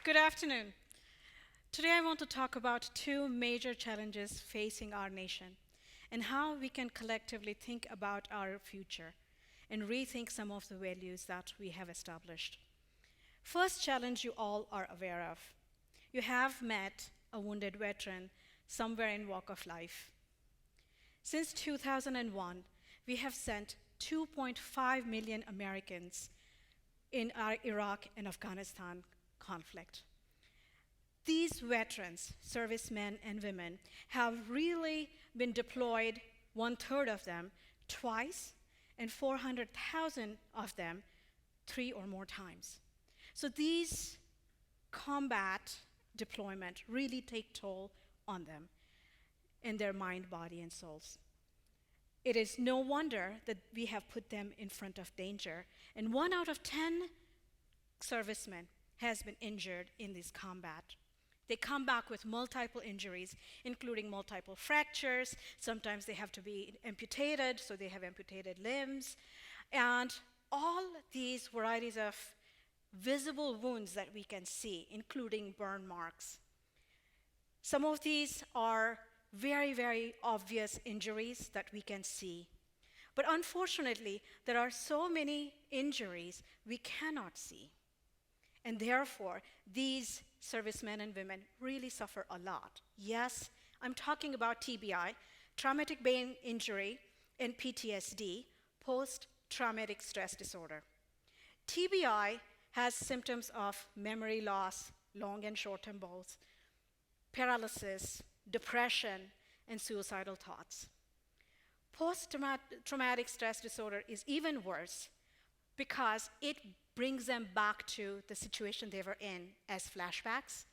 Good afternoon. Today I want to talk about two major challenges facing our nation and how we can collectively think about our future and rethink some of the values that we have established. First challenge you all are aware of. You have met a wounded veteran somewhere in walk of life. Since 2001, we have sent 2.5 million Americans in our Iraq and Afghanistan conflict. These veterans, servicemen and women, have really been deployed, one-third of them, twice, and 400,000 of them three or more times. So these combat deployment really take toll on them in their mind, body, and souls. It is no wonder that we have put them in front of danger, and 1 out of 10 servicemen has been injured in this combat. They come back with multiple injuries, including multiple fractures. Sometimes they have to be amputated, so they have amputated limbs. And all these varieties of visible wounds that we can see, including burn marks. Some of these are very, very obvious injuries that we can see. But unfortunately, there are so many injuries we cannot see. And therefore, these servicemen and women really suffer a lot. Yes, I'm talking about TBI, traumatic brain injury, and PTSD, post-traumatic stress disorder. TBI has symptoms of memory loss, long and short-term both, paralysis, depression, and suicidal thoughts. Post-traumatic stress disorder is even worse because it brings them back to the situation they were in as flashbacks,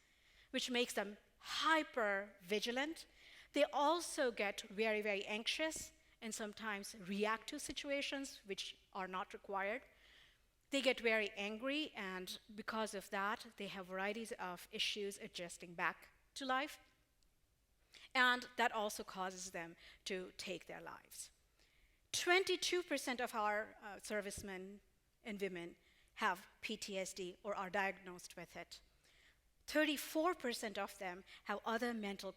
which makes them hyper vigilant. They also get very, very anxious and sometimes react to situations which are not required. They get very angry, and because of that, they have varieties of issues adjusting back to life. And that also causes them to take their lives. 22% of our servicemen and women have PTSD or are diagnosed with it. 34% of them have other mental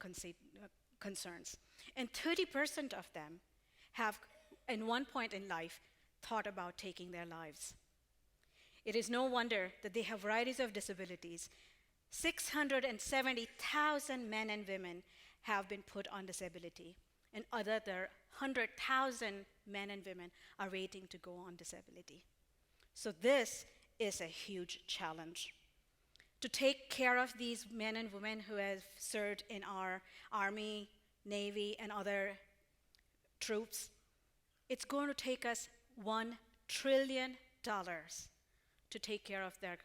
concerns. And 30% of them have, at one point in life, thought about taking their lives. It is no wonder that they have varieties of disabilities. 670,000 men and women have been put on disability, and other 100,000 men and women are waiting to go on disability. So this is a huge challenge. To take care of these men and women who have served in our Army, Navy, and other troops, it's going to take us $1 trillion to take care of their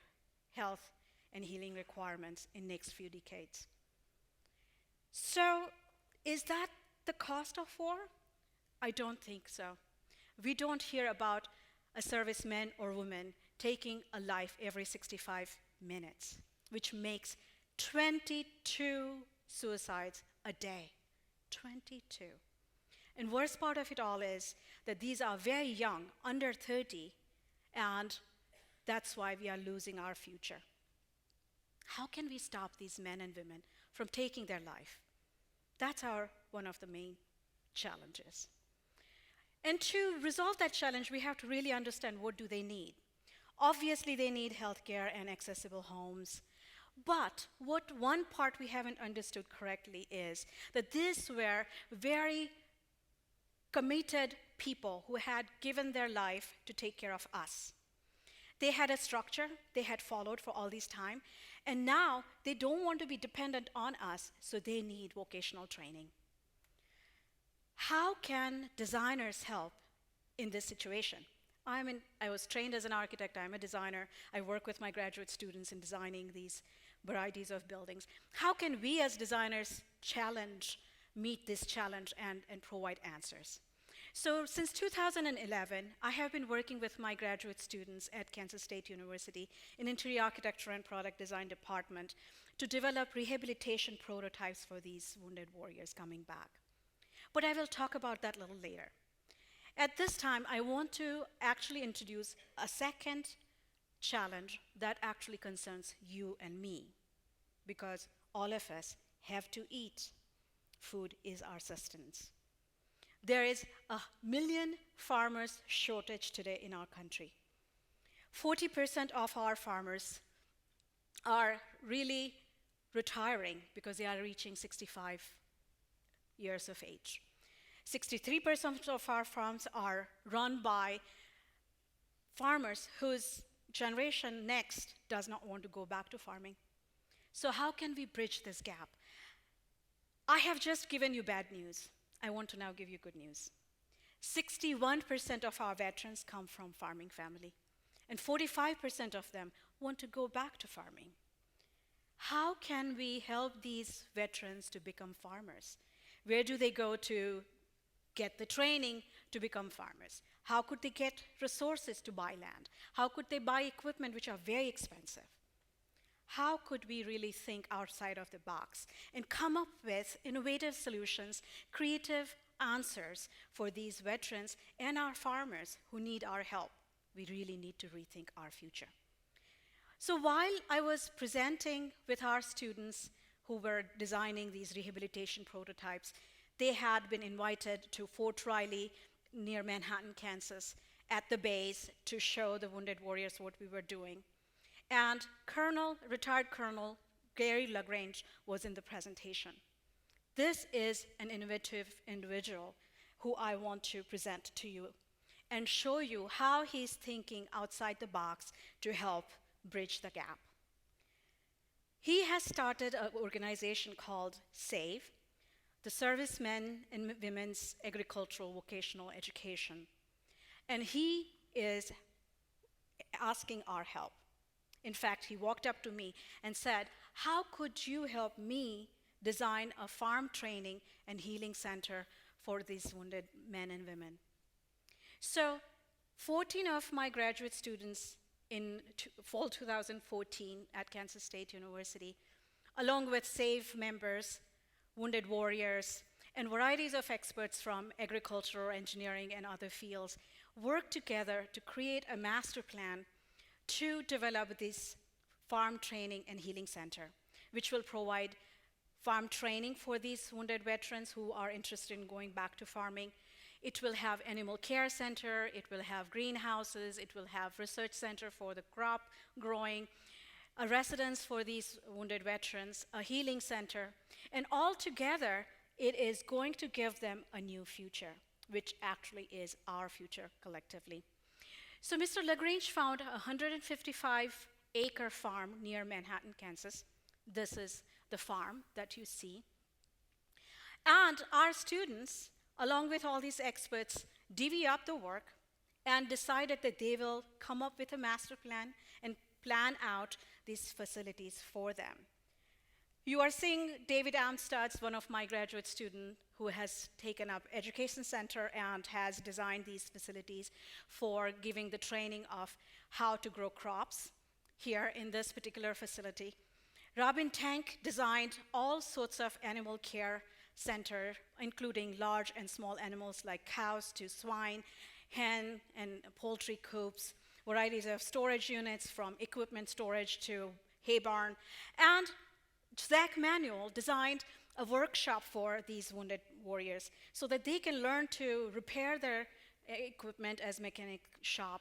health and healing requirements in the next few decades. So, is that the cost of war? I don't think so. We don't hear about a serviceman or woman taking a life every 65 minutes, which makes 22 suicides a day. 22. And worst part of it all is that these are very young, under 30, and that's why we are losing our future. How can we stop these men and women from taking their life? That's one of the main challenges. And to resolve that challenge, we have to really understand what do they need. Obviously, they need healthcare and accessible homes. But one part we haven't understood correctly is that these were very committed people who had given their life to take care of us. They had a structure they had followed for all this time, and now they don't want to be dependent on us, so they need vocational training. How can designers help in this situation? I was trained as an architect, I'm a designer, I work with my graduate students in designing these varieties of buildings. How can we as designers meet this challenge and provide answers? So since 2011, I have been working with my graduate students at Kansas State University in Interior Architecture and Product Design Department to develop rehabilitation prototypes for these wounded warriors coming back. But I will talk about that a little later. At this time, I want to actually introduce a second challenge that actually concerns you and me. because all of us have to eat. Food is our sustenance. There is a million farmers shortage today in our country. 40% of our farmers are really retiring because they are reaching 65 years of age. 63% of our farms are run by farmers whose generation next does not want to go back to farming. So how can we bridge this gap? I have just given you bad news. I want to now give you good news. 61% of our veterans come from farming family, and 45% of them want to go back to farming. How can we help these veterans to become farmers? Where do they go to get the training to become farmers? How could they get resources to buy land? How could they buy equipment which are very expensive? How could we really think outside of the box and come up with innovative solutions, creative answers for these veterans and our farmers who need our help? We really need to rethink our future. So while I was presenting with our students who were designing these rehabilitation prototypes, they had been invited to Fort Riley near Manhattan, Kansas, at the base to show the wounded warriors what we were doing. And retired Colonel Gary LaGrange was in the presentation. This is an innovative individual who I want to present to you and show you how he's thinking outside the box to help bridge the gap. He has started an organization called SAVE, the Servicemen and Women's Agricultural Vocational Education. And he is asking our help. In fact, he walked up to me and said, how could you help me design a farm training and healing center for these wounded men and women? So 14 of my graduate students in fall 2014 at Kansas State University, along with SAVE members, wounded warriors, and varieties of experts from agriculture, engineering, and other fields, worked together to create a master plan to develop this farm training and healing center, which will provide farm training for these wounded veterans who are interested in going back to farming. It will have animal care center, it will have greenhouses, it will have research center for the crop growing, a residence for these wounded veterans, a healing center, and all together it is going to give them a new future, which actually is our future collectively. So Mr. LaGrange found a 155-acre farm near Manhattan, Kansas. This is the farm that you see. And our students, along with all these experts, divvy up the work and decided that they will come up with a master plan and plan out these facilities for them. You are seeing David Amstad's one of my graduate students who has taken up education center and has designed these facilities for giving the training of how to grow crops here in this particular facility. Robin Tank designed all sorts of animal care center, including large and small animals like cows to swine, hen and poultry coops, varieties of storage units from equipment storage to hay barn. And Zach Manuel designed a workshop for these wounded warriors so that they can learn to repair their equipment as mechanic shop,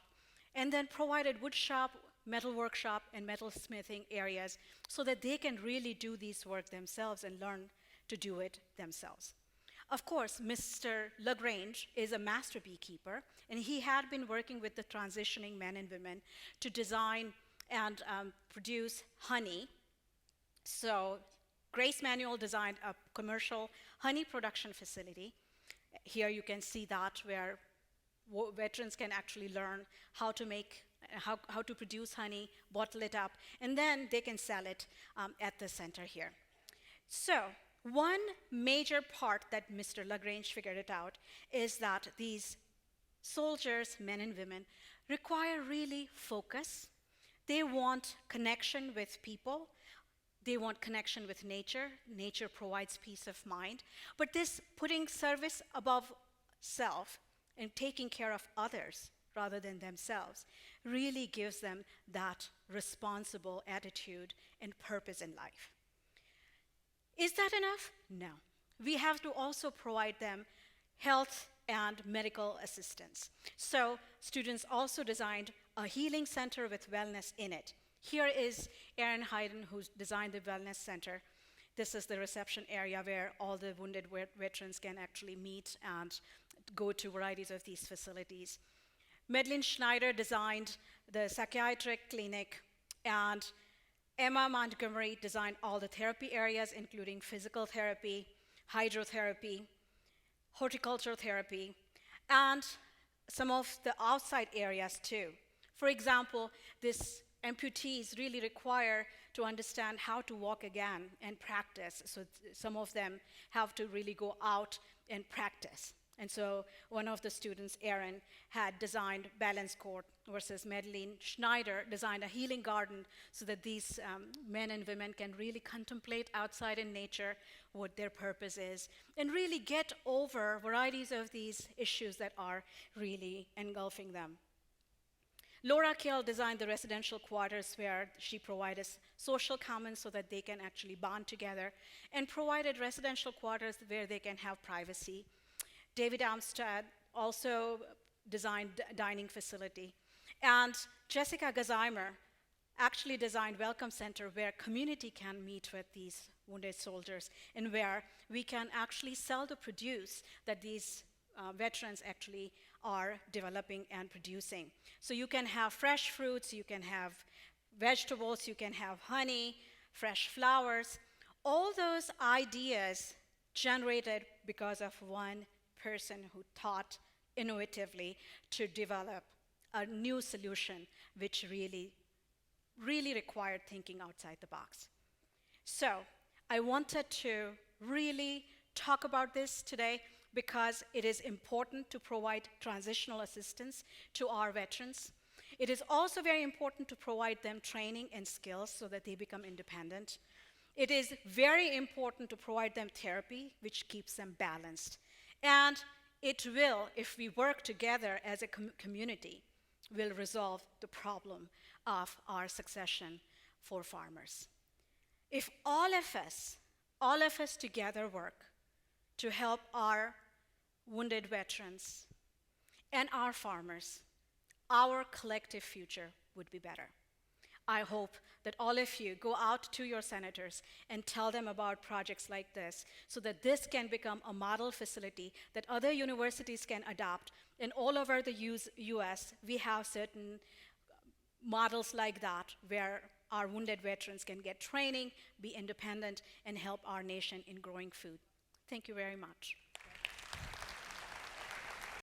and then provided wood shop, metal workshop, and metal smithing areas so that they can really do this work themselves and learn to do it themselves. Of course, Mr. LaGrange is a master beekeeper, and he had been working with the transitioning men and women to design and produce honey. So Grace Manuel designed a commercial honey production facility. Here you can see that where veterans can actually learn how to make, how to produce honey, bottle it up, and then they can sell it at the center here. So one major part that Mr. LaGrange figured it out is that these soldiers, men and women, require really focus. They want connection with people. They want connection with nature. Nature provides peace of mind. But this putting service above self and taking care of others rather than themselves really gives them that responsible attitude and purpose in life. Is that enough? No. We have to also provide them health and medical assistance. So students also designed a healing center with wellness in it. Here is Erin Hayden, who's designed the wellness center. This is the reception area where all the wounded veterans can actually meet and go to varieties of these facilities. Madeline Schneider designed the psychiatric clinic, and Emma Montgomery designed all the therapy areas, including physical therapy, hydrotherapy, horticultural therapy, and some of the outside areas too. For example, these amputees really require to understand how to walk again and practice. So some of them have to really go out and practice. And so one of the students, Erin, had designed balance court, versus Madeline Schneider designed a healing garden so that these men and women can really contemplate outside in nature what their purpose is and really get over varieties of these issues that are really engulfing them. Laura Kell designed the residential quarters where she provided social commons so that they can actually bond together, and provided residential quarters where they can have privacy. David Armstead also designed a dining facility. And Jessica Gazheimer actually designed Welcome Center where community can meet with these wounded soldiers and where we can actually sell the produce that these veterans actually are developing and producing. So you can have fresh fruits, you can have vegetables, you can have honey, fresh flowers. All those ideas generated because of one person who thought innovatively to develop a new solution which really required thinking outside the box. So I wanted to really talk about this today because it is important to provide transitional assistance to our veterans. It is also very important to provide them training and skills so that they become independent. It is very important to provide them therapy, which keeps them balanced. And it will, if we work together as a community, will resolve the problem of our succession for farmers. If all of us together work to help our wounded veterans and our farmers, our collective future would be better. I hope that all of you go out to your senators and tell them about projects like this so that this can become a model facility that other universities can adopt. And all over the US, we have certain models like that where our wounded veterans can get training, be independent, and help our nation in growing food. Thank you very much.